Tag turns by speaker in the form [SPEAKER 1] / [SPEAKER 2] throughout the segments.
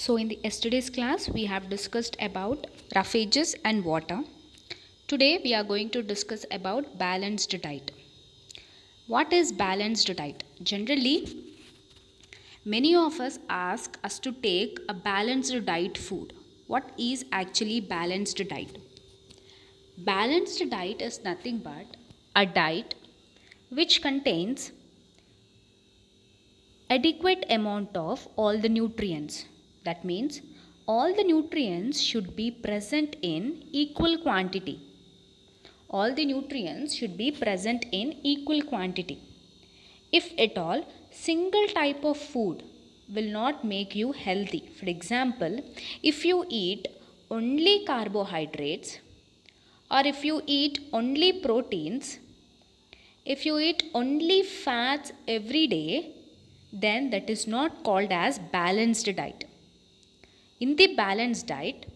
[SPEAKER 1] So in the yesterday's class we have discussed about roughages and water. Today we are going to discuss about balanced diet. What is balanced diet? Generally, many of us ask us to take a balanced diet food. What is actually balanced diet? Balanced diet is nothing but a diet which contains adequate amount of all the nutrients. That means all the nutrients should be present in equal quantity. All the nutrients should be present in equal quantity. If at all, single type of food will not make you healthy. For example, if you eat only carbohydrates or if you eat only proteins, if you eat only fats every day, then that is not called as balanced diet. In the balanced diet,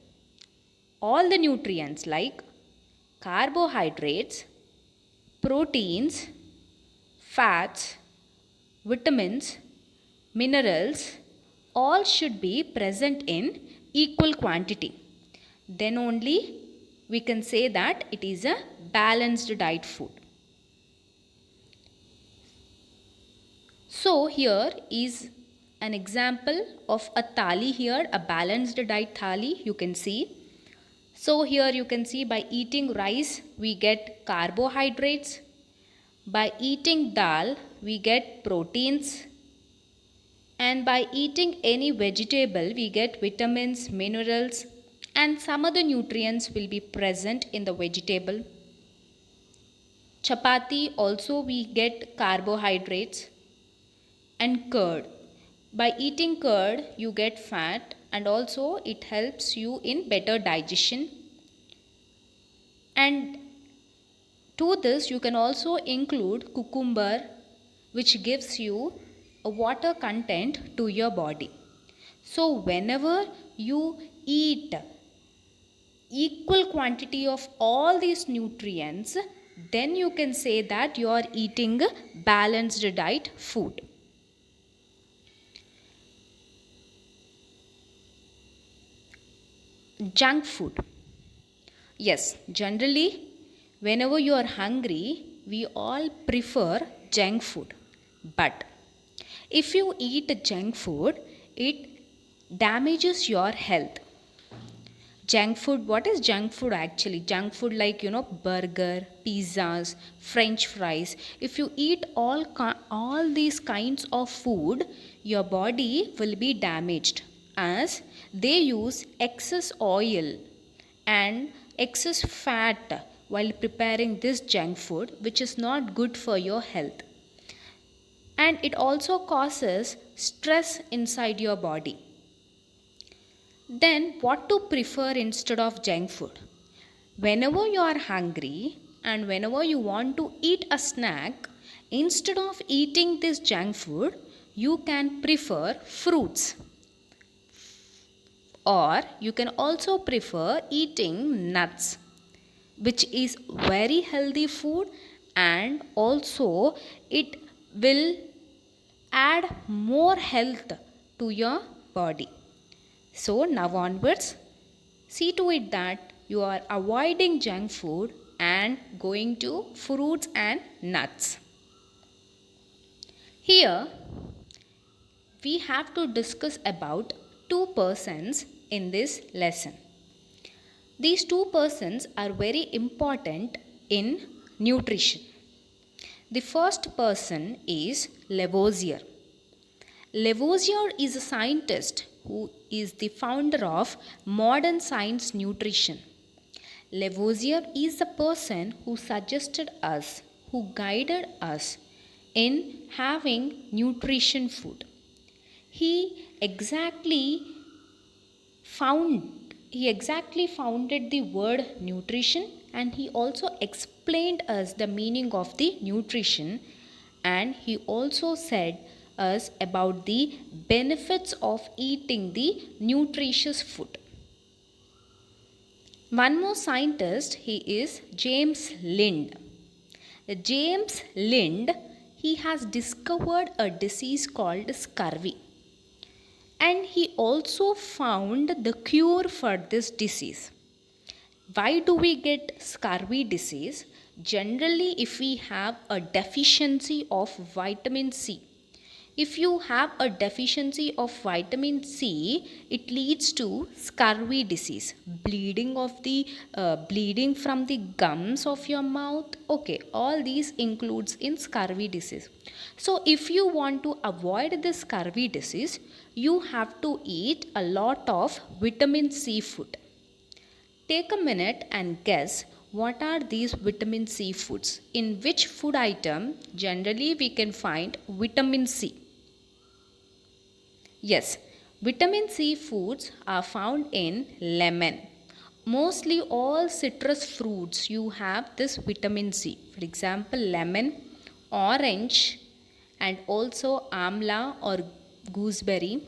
[SPEAKER 1] all the nutrients like carbohydrates, proteins, fats, vitamins, minerals, all should be present in equal quantity. Then only we can say that it is a balanced diet food. So here is an example of a thali here, a balanced diet thali you can see. So here you can see by eating rice we get carbohydrates. By eating dal we get proteins. And by eating any vegetable we get vitamins, minerals and some other nutrients will be present in the vegetable. Chapati also we get carbohydrates. And curd. By eating curd, you get fat and also it helps you in better digestion. And to this, you can also include cucumber, which gives you a water content to your body. So, whenever you eat equal quantity of all these nutrients, then you can say that you are eating balanced diet food. Junk food. Yes, generally, whenever you are hungry, we all prefer junk food. But if you eat junk food, it damages your health. Junk food, what is junk food actually? Junk food like burger, pizzas, french fries. If you eat all these kinds of food, your body will be damaged as they use excess oil and excess fat while preparing this junk food, which is not good for your health. And it also causes stress inside your body. Then, what to prefer instead of junk food? Whenever you are hungry and whenever you want to eat a snack, instead of eating this junk food, you can prefer fruits. Or you can also prefer eating nuts, which is very healthy food and also it will add more health to your body. So now onwards, see to it that you are avoiding junk food and going to fruits and nuts. Here we have to discuss about two persons in this lesson. These two persons are very important in nutrition. The first person is Lavoisier. Lavoisier is a scientist who is the founder of modern science nutrition. Lavoisier is the person who suggested us, who guided us in having nutrition food. He exactly founded the word nutrition and he also explained us the meaning of the nutrition and he also said us about the benefits of eating the nutritious food. One more scientist, he is James Lind. James Lind, he has discovered a disease called scurvy. And he also found the cure for this disease. Why do we get scurvy disease? Generally, if we have a deficiency of vitamin C. If you have a deficiency of vitamin C, it leads to scurvy disease, bleeding from the gums of your mouth. Okay, all these includes in scurvy disease. So, if you want to avoid this scurvy disease, you have to eat a lot of vitamin C food. Take a minute and guess what are these vitamin C foods? In which food item generally we can find vitamin C? Yes, vitamin C foods are found in lemon. Mostly all citrus fruits you have this vitamin C. For example, lemon, orange, and also amla or gooseberry,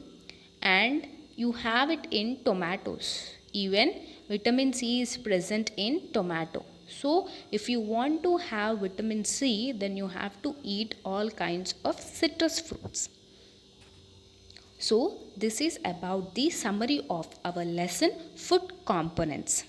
[SPEAKER 1] and you have it in tomatoes. Even vitamin C is present in tomato. So, if you want to have vitamin C, then you have to eat all kinds of citrus fruits. So, this is about the summary of our lesson food components.